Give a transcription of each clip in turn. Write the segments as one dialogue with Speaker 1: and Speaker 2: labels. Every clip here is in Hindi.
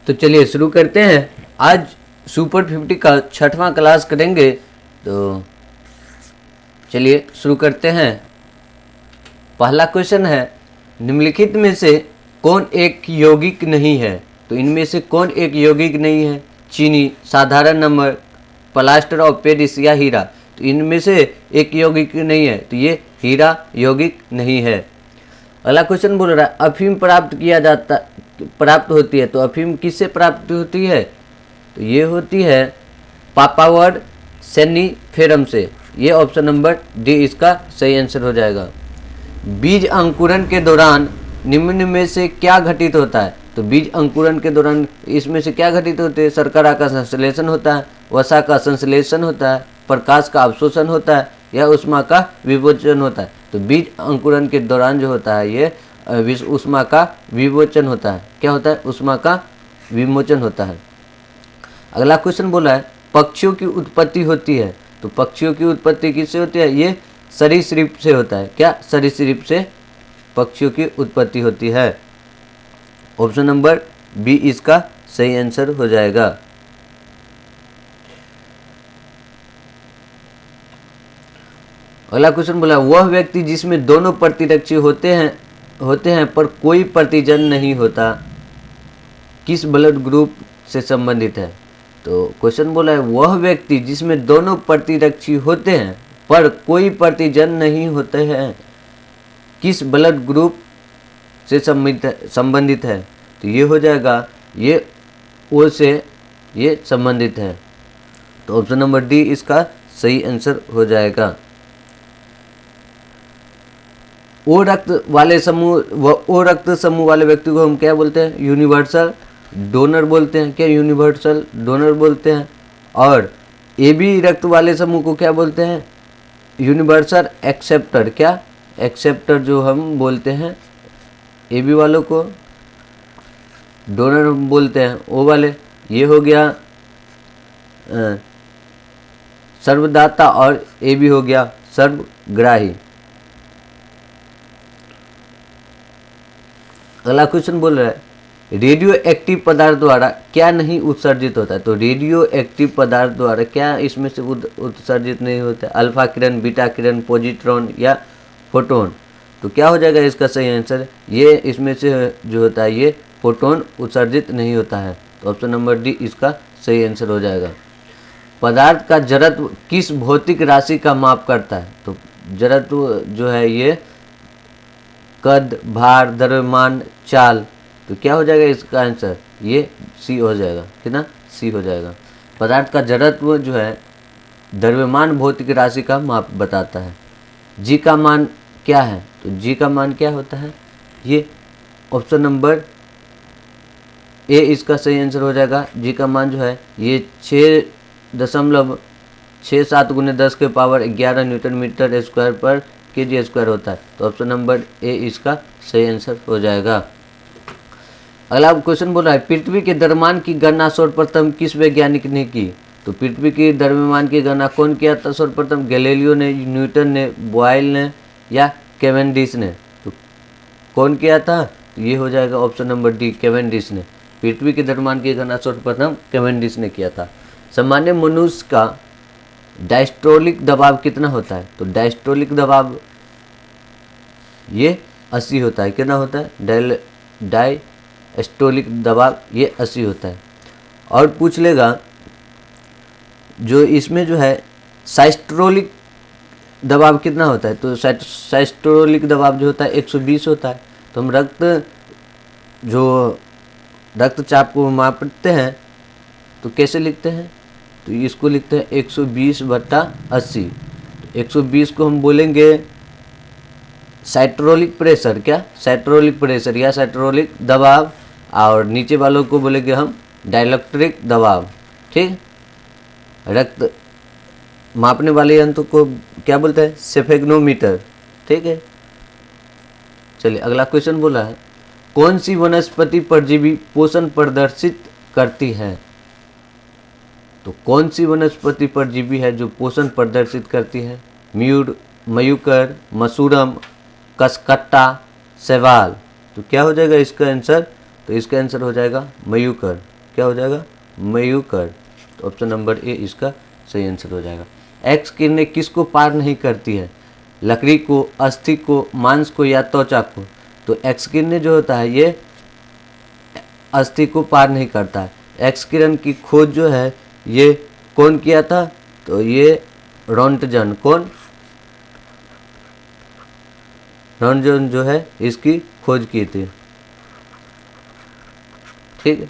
Speaker 1: तो चलिए शुरू करते हैं। आज सुपर 50 का 6वां क्लास करेंगे। तो चलिए शुरू करते हैं। पहला क्वेश्चन है, निम्नलिखित में से कौन एक यौगिक नहीं है? तो इनमें से कौन एक यौगिक नहीं है? चीनी, साधारण नमक, प्लास्टर ऑफ पेरिस या हीरा। तो इनमें से एक यौगिक नहीं है, तो ये हीरा यौगिक नहीं है। अगला क्वेश्चन बोल रहा है, अफीम प्राप्त होती है। तो अफीम किससे प्राप्त होती है? तो ये होती है पापावर सेनिफेरम से। ये ऑप्शन नंबर डी इसका सही आंसर हो जाएगा। बीज अंकुरण के दौरान निम्न में से क्या घटित होता है? तो बीज अंकुरण के दौरान इसमें से क्या घटित होते हैं? शर्करा का संश्लेषण होता है, वसा का संश्लेषण होता है, प्रकाश का अवशोषण होता है या ऊष्मा का विभोजन होता है। तो बीज अंकुरण के दौरान जो होता है ये ऊष्मा का विमोचन होता है। क्या होता है? ऊष्मा का विमोचन होता है। अगला क्वेश्चन बोला है, पक्षियों की उत्पत्ति होती है। तो पक्षियों की उत्पत्ति किससे होती है? ये सरीसृप से होता है। क्या? सरीसृप से पक्षियों की उत्पत्ति होती है। ऑप्शन नंबर बी इसका सही आंसर हो जाएगा। अगला क्वेश्चन बोला, वह व्यक्ति जिसमें दोनों प्रतिरक्षी होते हैं पर कोई प्रतिजन नहीं होता, किस ब्लड ग्रुप से संबंधित है? तो क्वेश्चन बोला है, वह व्यक्ति जिसमें दोनों प्रतिरक्षी होते हैं पर कोई प्रतिजन नहीं होते हैं, किस ब्लड ग्रुप से संबंधित है? तो ये हो जाएगा, ये ओ से ये संबंधित है। तो ऑप्शन नंबर डी इसका सही आंसर हो जाएगा। ओ रक्त समूह वाले व्यक्ति को हम क्या बोलते हैं? यूनिवर्सल डोनर बोलते हैं। क्या? यूनिवर्सल डोनर बोलते हैं। और ए बी रक्त वाले समूह को क्या बोलते हैं? Universal acceptor. क्या? एक्सेप्टर जो हम बोलते हैं। ए बी वालों को डोनर बोलते हैं। ओ वाले ये हो गया सर्वदाता और ए बी हो गया सर्वग्राही। अगला क्वेश्चन बोल रहा है, रेडियो एक्टिव पदार्थ द्वारा क्या नहीं उत्सर्जित होता है? तो रेडियो एक्टिव पदार्थ द्वारा क्या इसमें से उत्सर्जित नहीं होता है? अल्फा किरण, बीटा किरण, पॉजिट्रॉन या फोटोन। तो क्या हो जाएगा इसका सही आंसर? ये इसमें से जो होता है ये फोटोन उत्सर्जित नहीं होता है। तो ऑप्शन नंबर डी इसका सही आंसर हो जाएगा। पदार्थ का जड़त्व किस भौतिक राशि का माप करता है? तो जड़त्व जो है ये कद, भार, द्रव्यमान, चाल। तो क्या हो जाएगा इसका आंसर? ये सी हो जाएगा। कितना? सी हो जाएगा। पदार्थ का जड़त्व जो है द्रव्यमान भौतिक राशि का माप बताता है। जी का मान क्या है? तो जी का मान क्या होता है? ये ऑप्शन नंबर ए इसका सही आंसर हो जाएगा। जी का मान जो है ये 6.67 × 10⁻11 न्यूटन मीटर स्क्वायर पर kg स्क्वायर होता है। तो ऑप्शन नंबर ए इसका सही आंसर हो जाएगा। अगला क्वेश्चन बोला है, पृथ्वी के द्रव्यमान की गणना सर्वप्रथम किस वैज्ञानिक ने की? तो पृथ्वी के द्रव्यमान की गणना कौन किया था सर्वप्रथम? गैलीलियो ने, न्यूटन ने, बॉयल ने या कैवेंडिश ने? तो कौन किया था? तो ये हो जाएगा ऑप्शन नंबर डी, कैवेंडिश ने। पृथ्वी के द्रव्यमान की गणना सर्वप्रथम कैवेंडिश ने किया था। सामान्य मनुष्य का डायस्टोलिक दबाव कितना होता है? तो डायस्टोलिक दबाव ये 80 होता है। कितना होता है? डायस्टोलिक दबाव ये 80 होता है। और पूछ लेगा जो इसमें जो है साइस्टोलिक दबाव कितना होता है? तो साइस्टोलिक दबाव जो होता है 120 होता है। तो हम रक्तचाप को मापते हैं तो कैसे लिखते हैं? तो इसको लिखते हैं 120/80। 120 को हम बोलेंगे साइस्टोलिक प्रेशर। क्या? साइस्टोलिक प्रेशर या साइस्टोलिक दबाव। और नीचे वालों को बोलेंगे हम डाइलेक्ट्रिक दबाव। ठीक? रक्त मापने वाले यंत्र को क्या बोलते हैं? सेफेग्नोमीटर। ठीक है। चलिए अगला क्वेश्चन बोला है, कौन सी वनस्पति परजीवी पोषण प्रदर्शित करती है? तो कौन सी वनस्पति परजीवी है जो पोषण प्रदर्शित करती है? मयूकर, मसूरम, कसकट्टा, शैवाल। तो क्या हो जाएगा इसका आंसर? तो इसका आंसर हो जाएगा मयूकर। क्या हो जाएगा, मयूकर। तो ऑप्शन नंबर ए इसका सही आंसर हो जाएगा। एक्स किरणें किसको पार नहीं करती है, लकड़ी को, अस्थि को, मांस को या त्वचा को। तो एक्स किरणें जो होता है ये अस्थि को पार नहीं करता है। एक्स किरण की खोज जो है ये कौन किया था, तो ये रोंटजन, कौन, रोंटजन जो है इसकी खोज की थी। ठीक है,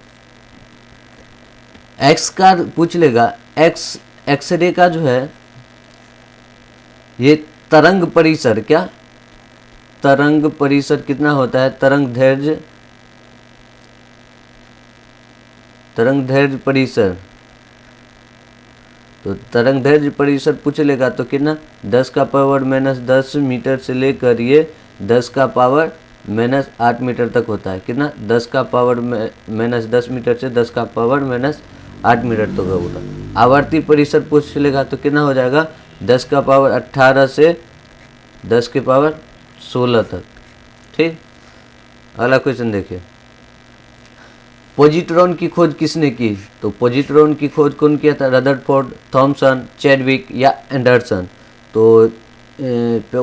Speaker 1: एक्स का पूछ लेगा, एक्सरे का जो है ये तरंग परिसर, क्या तरंग परिसर कितना होता है, तरंग दैर्ध्य परिसर। तो तरंग दैर्ध्य परिसर पूछ लेगा तो कितना, 10 का पावर -10 मीटर से लेकर ये 10 का पावर -8 मीटर तक होता है। कितना, 10 का पावर -10 मीटर से 10 का पावर -8 मीटर तक होता है। आवर्ती परिसर पूछ लेगा तो कितना हो जाएगा, 10 का पावर 18 से 10 के पावर 16 तक। ठीक, अगला क्वेश्चन देखिए, पॉजिट्रॉन की खोज किसने की, तो पॉजिट्रॉन की खोज कौन किया था, रदरफोर्ड, थॉमसन, चैडविक या एंडरसन। तो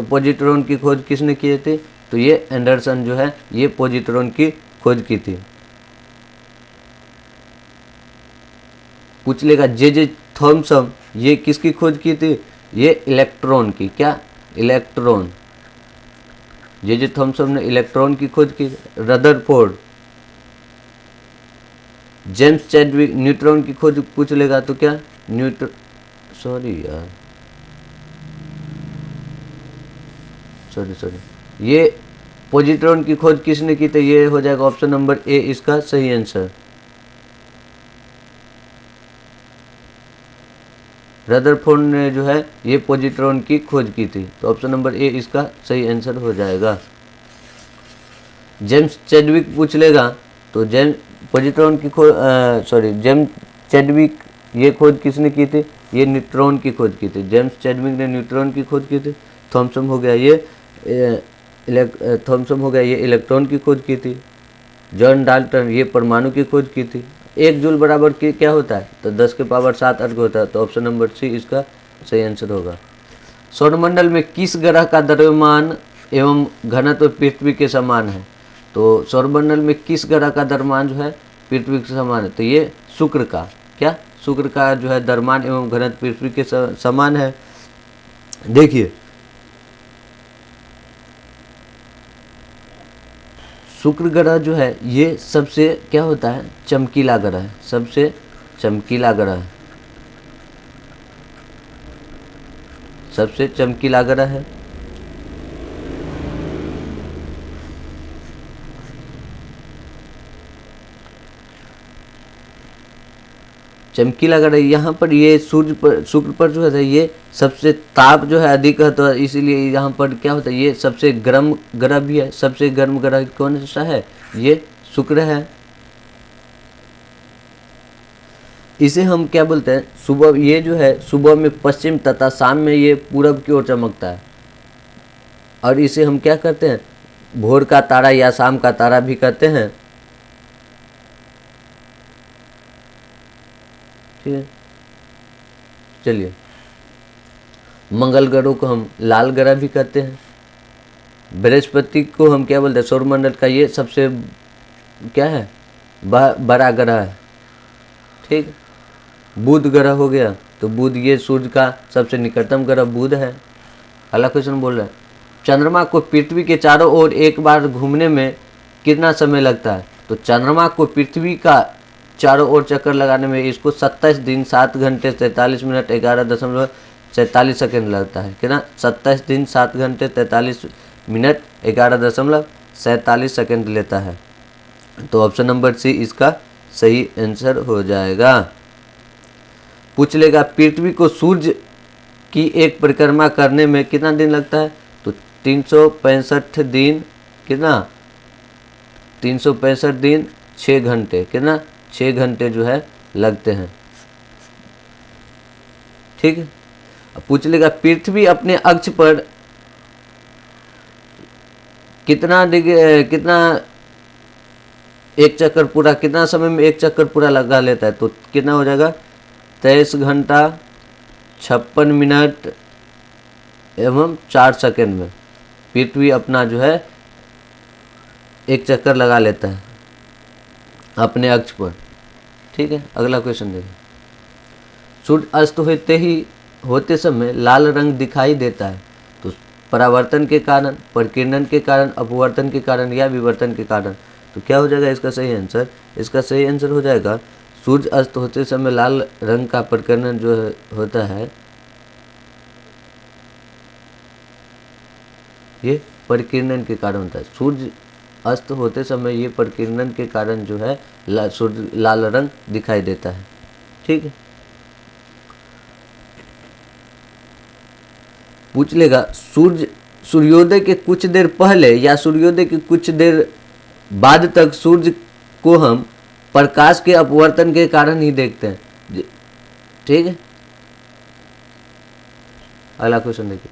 Speaker 1: पॉजिट्रॉन की खोज किसने किए थे, तो ये एंडरसन जो है ये पॉजिट्रॉन की खोज की थी। पूछ लेगा जे थॉमसन ये किसकी खोज की थी, ये इलेक्ट्रॉन की, क्या इलेक्ट्रॉन, जे थॉमसन ने इलेक्ट्रॉन की खोज की। रदरफोर्ड, जेम्स चैडविक न्यूट्रॉन की खोज पूछ लेगा तो क्या सॉरी ये पॉजिट्रॉन की खोज किसने की, तो ये हो जाएगा ऑप्शन नंबर ए इसका सही आंसर। रदरफोर्ड ने जो है ये पॉजिट्रॉन की खोज की थी, तो ऑप्शन नंबर ए इसका सही आंसर हो जाएगा। जेम्स चैडविक पूछ लेगा तो पॉजिट्रॉन की खोज जेम्स चैडविक ये खोज किसने की थी, ये न्यूट्रॉन की खोज की थी। जेम्स चैडविक ने न्यूट्रॉन की खोज की थी। थॉमसन हो गया ये इलेक्ट्रॉन की खोज की थी। जॉन डाल्टन ये परमाणु की खोज की थी। 1 जूल बराबर की क्या होता है, तो 10 के पावर 7 अर्घ होता है, तो ऑप्शन नंबर सी इसका सही आंसर होगा। सौरमंडल में किस ग्रह का द्रव्यमान एवं घनत्व पृथ्वी के समान है, तो सौरमंडल में किस ग्रह का द्रव्यमान जो है पृथ्वी के समान है, तो ये शुक्र का, क्या शुक्र का जो है द्रव्यमान एवं घनत्व पृथ्वी के समान है। देखिए शुक्र ग्रह जो है ये सबसे क्या होता है, चमकीला ग्रह है, सबसे चमकीला ग्रह है, सबसे चमकीला ग्रह है। चमकीला ग्रह यहाँ पर ये सूर्य पर, शुक्र पर जो है ये सबसे ताप जो है अधिक है, तो इसीलिए यहाँ पर क्या होता है ये सबसे गर्म ग्रह भी है। सबसे गर्म ग्रह कौन सा है, ये शुक्र है। इसे हम क्या बोलते हैं, सुबह ये जो है सुबह में पश्चिम तथा शाम में ये पूरब की ओर चमकता है, और इसे हम क्या करते हैं, भोर का तारा या शाम का तारा भी कहते हैं। ठीक है, चलिए मंगल ग्रह को हम लाल ग्रह भी कहते हैं। बृहस्पति को हम क्या बोलते हैं, सौरमंडल का ये सबसे क्या है, बड़ा ग्रह है। ठीक, बुध ग्रह हो गया, तो बुध ये सूर्य का सबसे निकटतम ग्रह बुध है। अगला क्वेश्चन बोल रहा है, चंद्रमा को पृथ्वी के चारों ओर एक बार घूमने में कितना समय लगता है, तो चंद्रमा को पृथ्वी का चारों ओर चक्कर लगाने में इसको 27 दिन 7 घंटे 43 मिनट 11.47 सेकेंड लगता है। कितना, 27 दिन 7 घंटे 43 मिनट 11.47 सेकेंड लेता है, तो ऑप्शन नंबर सी इसका सही आंसर हो जाएगा। पूछ लेगा पृथ्वी को सूर्य की एक परिक्रमा करने में कितना दिन लगता है, तो 365 दिन, कितना 365 दिन 6 घंटे, कितना 6 घंटे जो है लगते हैं। ठीक है, पूछ लेगा पृथ्वी अपने अक्ष पर कितना एक चक्कर पूरा कितना समय में एक चक्कर पूरा लगा लेता है, तो कितना हो जाएगा 23 घंटा 56 मिनट एवं 4 सेकंड में पृथ्वी अपना जो है एक चक्कर लगा लेता है अपने अक्ष पर। ठीक है, अगला क्वेश्चन देखिए। सूर्य अस्त होते समय लाल रंग दिखाई देता है, तो परावर्तन के कारण, परिकिरण के कारण, अपवर्तन के कारण या विवर्तन के कारण। तो क्या हो जाएगा इसका सही आंसर? इसका सही आंसर हो जाएगा सूर्य अस्त होते समय लाल रंग का परिकिरण जो होता है ये परिकिरण के कारण होता है। सूर्य अस्त होते समय ये परिकिरण के कारण जो है सूर्य लाल रंग दिखाई देता है। ठीक है, पूछ लेगा सूर्योदय के कुछ देर पहले या सूर्योदय के कुछ देर बाद तक सूर्य को हम प्रकाश के अपवर्तन के कारण ही देखते हैं। ठीक है, अगला क्वेश्चन देखिए।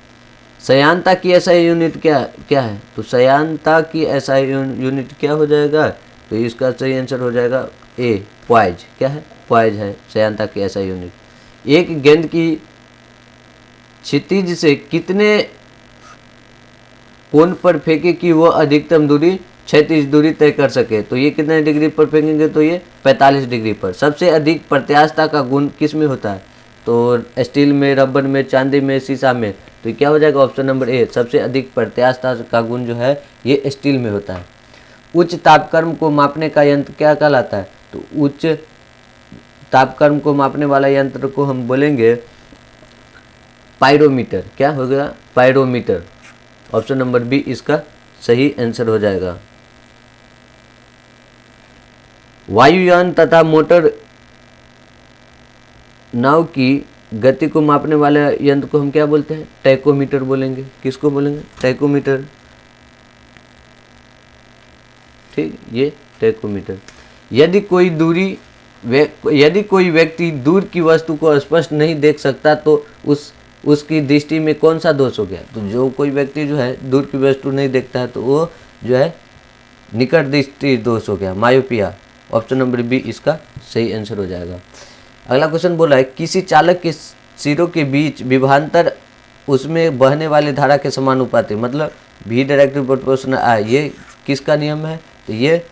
Speaker 1: श्यानता की एसआई यूनिट क्या है? तो श्यानता की एसआई यूनिट क्या हो जाएगा? तो इसका सही आंसर हो जाएगा ए, पॉइज। क्या है? पॉइज है श्यानता की एसआई यूनिट। एक गेंद की क्षितिज से कितने कोण पर फेंके कि वो अधिकतम दूरी क्षैतिज दूरी तय कर सके? तो ये कितने डिग्री पर फेंकेंगे? तो ये 45 डिग्री पर। सबसे अधिक प्रत्यास्थता का गुण किस में होता है? तो स्टील में, रबर में, चांदी में, शीशा में। तो क्या हो जाएगा? ऑप्शन नंबर ए, सबसे अधिक प्रत्यास्थता का गुण जो है ये स्टील में होता है। उच्च तापक्रम को मापने का यंत्र क्या कहलाता है? तो उच्च तापक्रम को मापने वाला यंत्र को हम बोलेंगे पायरोमीटर। क्या हो गया? पायरोमीटर। ऑप्शन नंबर बी इसका सही आंसर हो जाएगा। वायुयान तथा मोटर नाव की गति को मापने वाले यंत्र को हम क्या बोलते हैं? टैकोमीटर बोलेंगे। किसको बोलेंगे? टैकोमीटर। ठीक, ये टैकोमीटर। यदि कोई व्यक्ति दूर की वस्तु को स्पष्ट नहीं देख सकता तो उसकी दृष्टि में कौन सा दोष हो गया? तो जो कोई व्यक्ति जो है दूर की वस्तु नहीं देखता है तो वो जो है निकट दृष्टि दोष हो गया, मायोपिया। ऑप्शन नंबर बी इसका सही आंसर हो जाएगा। अगला क्वेश्चन बोला है किसी चालक के सिरों के बीच विभवांतर उसमें बहने वाली धारा के समानुपाती, मतलब भी डायरेक्टली प्रोपोर्शनल आई। ये किसका नियम है? तो ये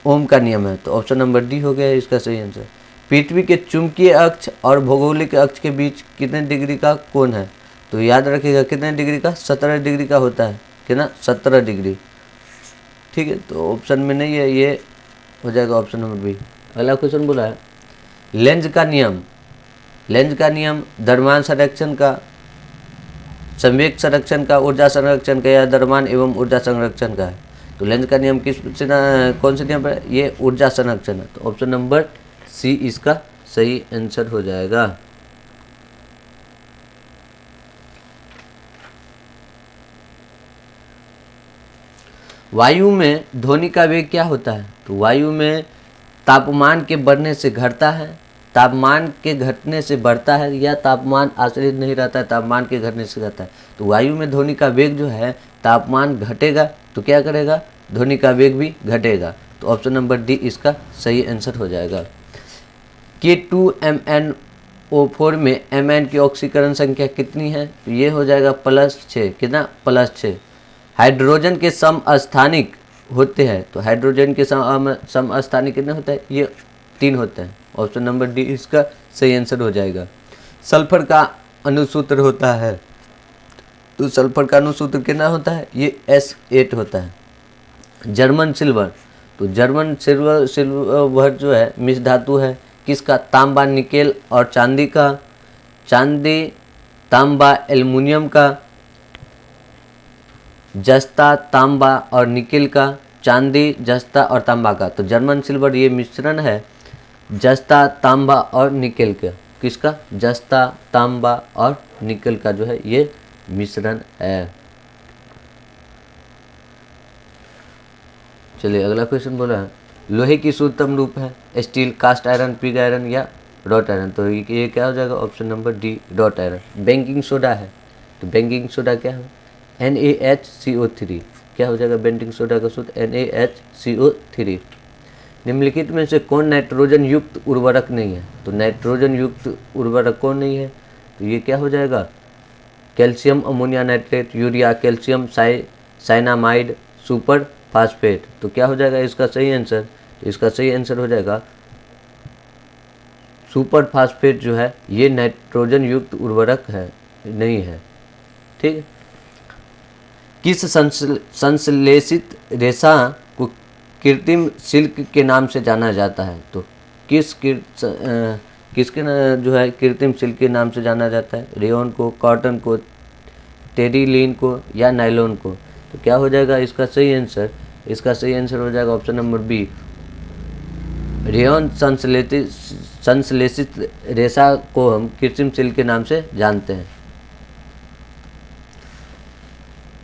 Speaker 1: ओम का नियम है। तो ऑप्शन नंबर डी हो गया इसका सही आंसर। पृथ्वी के चुंबकीय अक्ष और भौगोलिक अक्ष के बीच कितने डिग्री का कोण है? तो याद रखिएगा कितने डिग्री का? 17 डिग्री का होता है। कितना? 17 डिग्री। ठीक है, तो ऑप्शन में नहीं है, ये हो जाएगा ऑप्शन नंबर बी। अगला क्वेश्चन बोला है लेंज का नियम द्रव्यमान संरक्षण का, संवेग संरक्षण का, ऊर्जा संरक्षण का या द्रव्यमान एवं ऊर्जा संरक्षण का है? तो लेंज का नियम कौन से नियम पर? ये ऊर्जा संरक्षण है। तो ऑप्शन नंबर सी इसका सही आंसर हो जाएगा। वायु में ध्वनि का वेग क्या होता है? तो वायु में तापमान के बढ़ने से घटता है, तापमान के घटने से बढ़ता है, या तापमान आश्रित नहीं रहता है, तापमान के घटने से घटता है। तो वायु में ध्वनि का वेग जो है, तापमान घटेगा तो क्या करेगा? ध्वनि का वेग भी घटेगा। तो ऑप्शन नंबर डी इसका सही आंसर हो जाएगा। K2MnO4 में Mn की ऑक्सीकरण संख्या कितनी है? तो ये हो जाएगा +6। कितना? +6। हाइड्रोजन के समस्थानिक होते हैं, तो हाइड्रोजन के समस्थानिक कितने होते हैं? ये 3 होते हैं। ऑप्शन नंबर डी इसका सही आंसर हो जाएगा। सल्फर का अनुसूत्र होता है, तो सल्फर का अनुसूत्र कितना होता है? ये S8 होता है। जर्मन सिल्वर, तो जर्मन सिल्वर जो है मिश्र धातु है। किसका? तांबा, निकेल और चांदी का। चांदी, तांबा, एल्युमिनियम का। जस्ता, तांबा और निकेल का। चांदी, जस्ता और तांबा का। तो जर्मन सिल्वर ये मिश्रण है जस्ता, तांबा और निकेल का। किसका? जस्ता, तांबा और निकेल का जो है ये मिश्रण है। चलिए अगला क्वेश्चन बोला है लोहे की शुद्धतम रूप है steel, cast iron, pig iron या रॉट आयरन? तो ये क्या हो जाएगा? Option number D wrought iron. Baking soda है, तो बेकिंग सोडा क्या है? NaHCO3। क्या हो जाएगा बेकिंग सोडा का सूत्र? NaHCO3। निम्नलिखित में से कौन नाइट्रोजन युक्त उर्वरक नहीं है? तो नाइट्रोजन युक्त उर्वरक कौन नहीं है? तो ये क्या हो जाएगा? Calcium ammonia nitrate, urea, calcium cyanamide, super phosphate. तो क्या हो जाएगा इसका सही आंसर? तो इसका सही आंसर हो जाएगा सुपर फास्फेट जो है ये नाइट्रोजन युक्त उर्वरक है, नहीं है। ठीक है। किस संश्लेषित रेशा को कृत्रिम सिल्क के नाम से जाना जाता है? तो किसके जो है कृत्रिम सिल्क के नाम से जाना जाता है? रेयन को, कॉटन को, टेरिलीन को या नायलॉन को? तो क्या हो जाएगा इसका सही आंसर? इसका सही आंसर हो जाएगा ऑप्शन नंबर बी, रेयन संश्लेषित रेशा को हम कृत्रिम सिल्क के नाम से जानते हैं।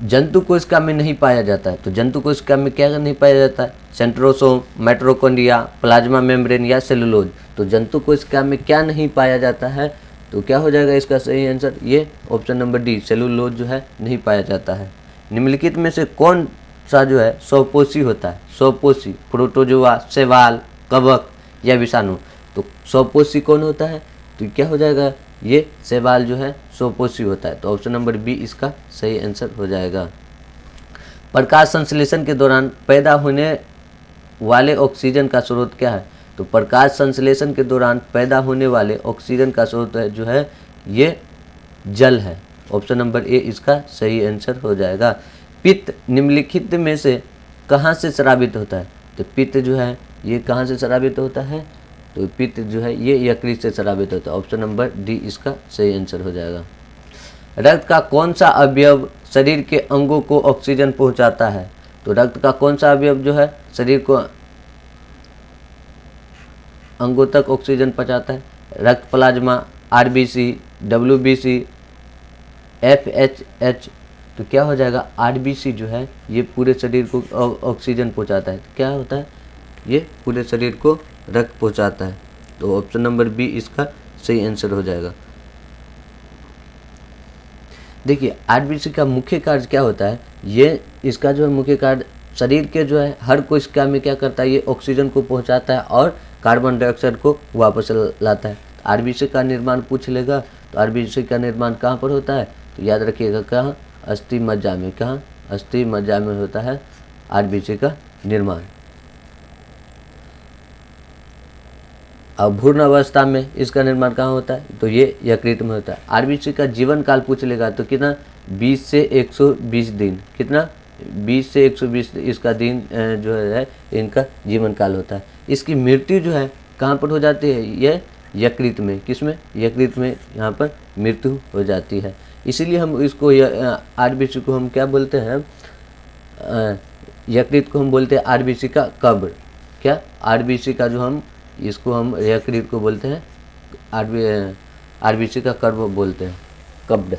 Speaker 1: जंतु कोशिका में नहीं पाया जाता है। तो जंतु कोशिका में क्या नहीं पाया जाता है? सेंट्रोसोम, माइटोकॉन्ड्रिया, प्लाज्मा मेम्ब्रेन या सेलुलोज। तो जंतु कोशिका में क्या नहीं पाया जाता है? तो क्या हो जाएगा इसका सही आंसर? ये ऑप्शन नंबर डी, सेलुलोज जो है नहीं पाया जाता है। निम्नलिखित में से कौन सा जो है स्वपोषी होता है? स्वपोषी, प्रोटोजोआ, शैवाल, कवक या विषाणु? तो स्वपोषी कौन होता है? तो क्या हो जाएगा? ये शैवाल जो है स्वपोषी होता है। तो ऑप्शन नंबर बी इसका सही आंसर हो जाएगा। प्रकाश संश्लेषण के दौरान पैदा होने वाले ऑक्सीजन का स्रोत क्या है? तो प्रकाश संश्लेषण के दौरान पैदा होने वाले ऑक्सीजन का स्रोत है जो है ये जल है। ऑप्शन नंबर ए इसका सही आंसर हो जाएगा। पित्त निम्नलिखित में से कहाँ से स्रावित होता है? तो पित्त जो है ये कहाँ से स्रावित होता है? तो पित्त जो है ये यकृत से स्रावित होता है। ऑप्शन नंबर डी इसका सही आंसर हो जाएगा। रक्त का कौन सा अवयव शरीर के अंगों को ऑक्सीजन पहुंचाता है? तो रक्त का कौन सा अवयव जो है शरीर को अंगों तक ऑक्सीजन पहुंचाता है? रक्त प्लाज्मा, आरबीसी, डब्ल्यूबीसी, एफएचएच। तो क्या हो जाएगा? आरबीसी जो है ये पूरे शरीर को ऑक्सीजन पहुंचाता है। क्या होता है? ये पूरे शरीर को रक्त पहुंचाता है। तो ऑप्शन नंबर बी इसका सही आंसर हो जाएगा। देखिए आरबीसी का मुख्य कार्य क्या होता है? ये इसका जो है मुख्य कार्य शरीर के जो है हर कोशिका में क्या करता है? ये ऑक्सीजन को पहुंचाता है और कार्बन डाइऑक्साइड को वापस लाता है। आरबीसी का निर्माण पूछ लेगा तो आरबीसी का निर्माण कहाँ पर होता है? तो याद रखिएगा कहाँ? अस्थि मज्जा में। कहाँ? अस्थि मज्जा में होता है आरबीसी का निर्माण। अब भ्रूण अवस्था में इसका निर्माण कहाँ होता है? तो ये यकृत में होता है। आरबीसी का जीवन काल पूछ लेगा तो कितना? 20 से 120 दिन। कितना? 20 से 120 इसका दिन जो है इनका जीवन काल होता है। इसकी मृत्यु जो है कहाँ पर हो जाती है? ये यकृत में। किसमें? यकृत में यहाँ पर मृत्यु हो जाती है। इसीलिए हम इसको आरबीसी को हम क्या बोलते हैं? यकृत को हम बोलते हैं आरबीसी का कब्र। क्या? आरबीसी का जो हम इसको हम यकृत को बोलते हैं आरबीसी का कर्व बोलते हैं, कब्ड।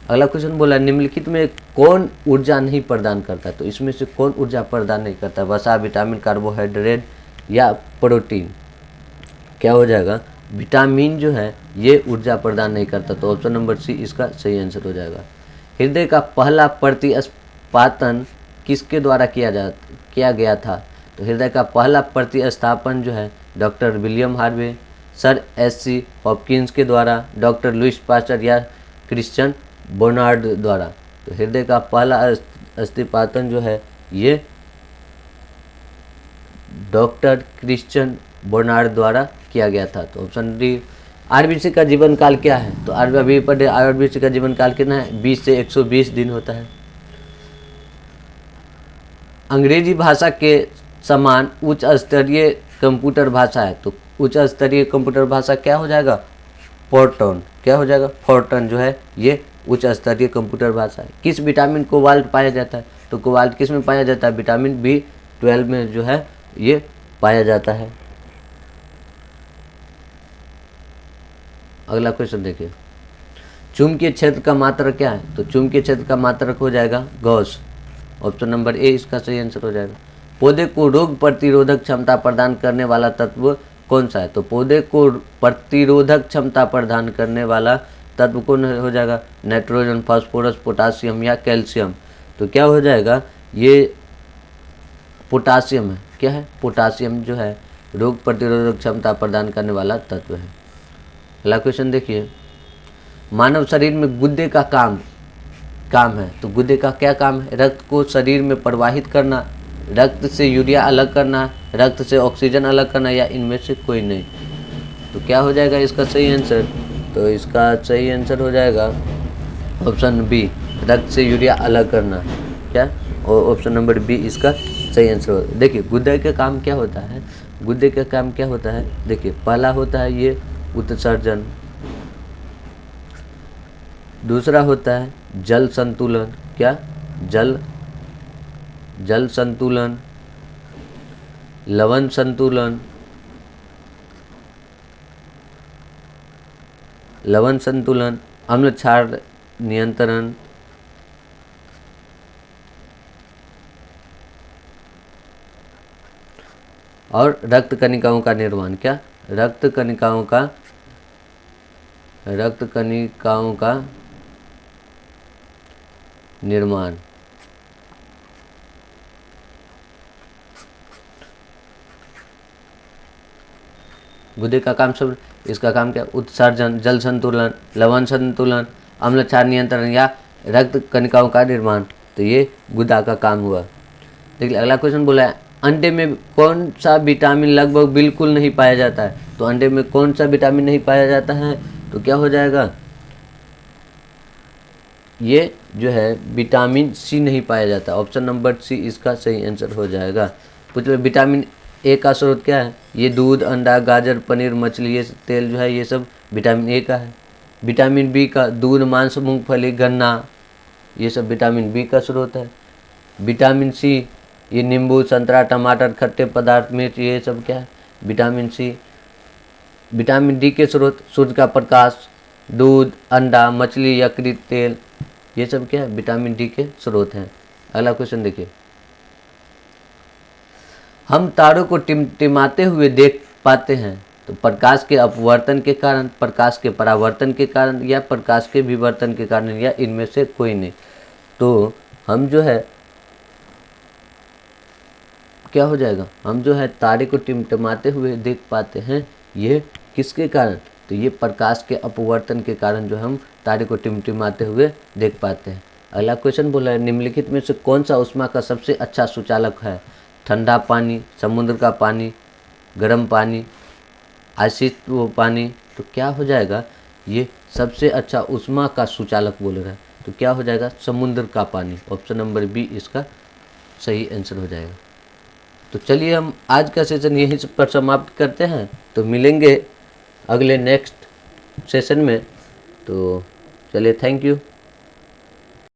Speaker 1: अगला क्वेश्चन बोला निम्नलिखित में कौन ऊर्जा नहीं प्रदान करता? तो इसमें से कौन ऊर्जा प्रदान नहीं करता? वसा, विटामिन, कार्बोहाइड्रेट या प्रोटीन? क्या हो जाएगा? विटामिन जो है ये ऊर्जा प्रदान नहीं करता। तो ऑप्शन नंबर सी इसका सही आंसर हो जाएगा। हृदय का पहला प्रतिस्पादन किसके द्वारा किया गया था? तो हृदय का पहला प्रतिस्थापन जो है doctor William Harvey, sir SC. Hopkins के द्वारा, डॉक्टर लुइस पास्टर या क्रिश्चियन बर्नार्ड द्वारा। तो हृदय का पहला अस्थिपातन जो है ये डॉक्टर क्रिश्चियन बर्नार्ड द्वारा किया गया था। तो ऑप्शन डी। आरबीसी का जीवन काल क्या है? तो आरबीसी का जीवन काल कितना है? 20 से 120 दिन होता है। अंग्रेजी भाषा के समान उच्च स्तरीय कंप्यूटर भाषा है। तो उच्च स्तरीय कंप्यूटर भाषा क्या हो जाएगा? फोर्ट्रन। क्या हो जाएगा? फोर्ट्रन जो है ये उच्च स्तरीय कंप्यूटर भाषा है। किस विटामिन कोबाल्ट पाया जाता है? तो कोबाल्ट किस में पाया जाता है? विटामिन B12 में जो है ये पाया जाता है। अगला क्वेश्चन देखिए, चुंबकीय क्षेत्र का मात्रक क्या है? तो चुंबकीय क्षेत्र का मात्रक हो जाएगा गॉस। ऑप्शन नंबर ए इसका सही आंसर हो जाएगा। पौधे को रोग प्रतिरोधक क्षमता प्रदान करने वाला तत्व कौन सा है? तो पौधे को प्रतिरोधक क्षमता प्रदान करने वाला तत्व कौन हो जाएगा? नाइट्रोजन, फास्फोरस, पोटासियम या कैल्शियम? तो क्या हो जाएगा? ये पोटासियम है। क्या है? पोटासियम जो है रोग प्रतिरोधक क्षमता प्रदान करने वाला तत्व है। अगला क्वेश्चन देखिए, मानव शरीर में गुर्दे का काम है, तो गुर्दे का क्या काम है? रक्त को शरीर में प्रवाहित करना, रक्त से यूरिया अलग करना, रक्त से ऑक्सीजन अलग करना, या इनमें से कोई नहीं। तो क्या हो जाएगा इसका सही आंसर? तो इसका सही आंसर हो जाएगा ऑप्शन बी, रक्त से यूरिया अलग करना। क्या? और ऑप्शन नंबर बी इसका सही आंसर हो। देखिए गुर्दे का काम क्या होता है? गुर्दे का काम क्या होता है? देखिए पहला होता है ये उत्सर्जन, दूसरा होता है जल संतुलन। क्या? जल संतुलन, लवण संतुलन, अम्ल क्षार नियंत्रण, और रक्त कणिकाओं का निर्माण। क्या? रक्त कणिकाओं का निर्माण। गुर्दे का काम सब, इसका काम क्या? उत्सर्जन, जल संतुलन, लवण संतुलन, अम्ल क्षार नियंत्रण, या रक्त कणिकाओं का निर्माण। तो ये गुर्दा का काम हुआ। देखिए अगला क्वेश्चन बोला है, अंडे में कौन सा विटामिन लगभग बिल्कुल नहीं पाया जाता है? तो अंडे में कौन सा विटामिन नहीं पाया जाता है? तो क्या हो जाएगा? ये जो है विटामिन सी नहीं पाया जाता। ऑप्शन नंबर सी इसका सही आंसर हो जाएगा। कुछ विटामिन ए का स्रोत क्या है? ये दूध, अंडा, गाजर, पनीर, मछली, ये तेल जो है ये सब विटामिन ए का है। विटामिन बी का दूध, मांस, मूंगफली, गन्ना, ये सब विटामिन बी का स्रोत है। विटामिन सी ये नींबू, संतरा, टमाटर, खट्टे पदार्थ, मिर्च, ये सब क्या है? Vitamin C. विटामिन डी के स्रोत सूर्य का प्रकाश, दूध, अंडा, मछली, यकृत, तेल, ये सब क्या है? विटामिन डी के स्रोत हैं। अगला क्वेश्चन देखिए, हम तारों को टिमटिमाते हुए देख पाते हैं, तो प्रकाश के अपवर्तन के कारण, प्रकाश के परावर्तन के कारण, या प्रकाश के विवर्तन के कारण, या इनमें से कोई नहीं। तो हम जो है क्या हो जाएगा? हम जो है तारे को टिमटिमाते हुए देख पाते हैं, ये किसके कारण? तो ये प्रकाश के अपवर्तन के कारण जो हम तारे को टिमटिमाते हुए देख पाते हैं। अगला क्वेश्चन बोला है, निम्नलिखित में से कौन सा ऊष्मा का सबसे अच्छा सुचालक है? ठंडा पानी, समुद्र का पानी, गर्म पानी, आशीतव पानी। तो क्या हो जाएगा? ये सबसे अच्छा ऊष्मा का सुचालक बोल रहा है, तो क्या हो जाएगा? समुद्र का पानी। ऑप्शन नंबर बी इसका सही आंसर हो जाएगा। तो चलिए हम आज का सेशन यहीं पर समाप्त करते हैं, तो मिलेंगे अगले नेक्स्ट सेशन में। तो चलिए, थैंक यू।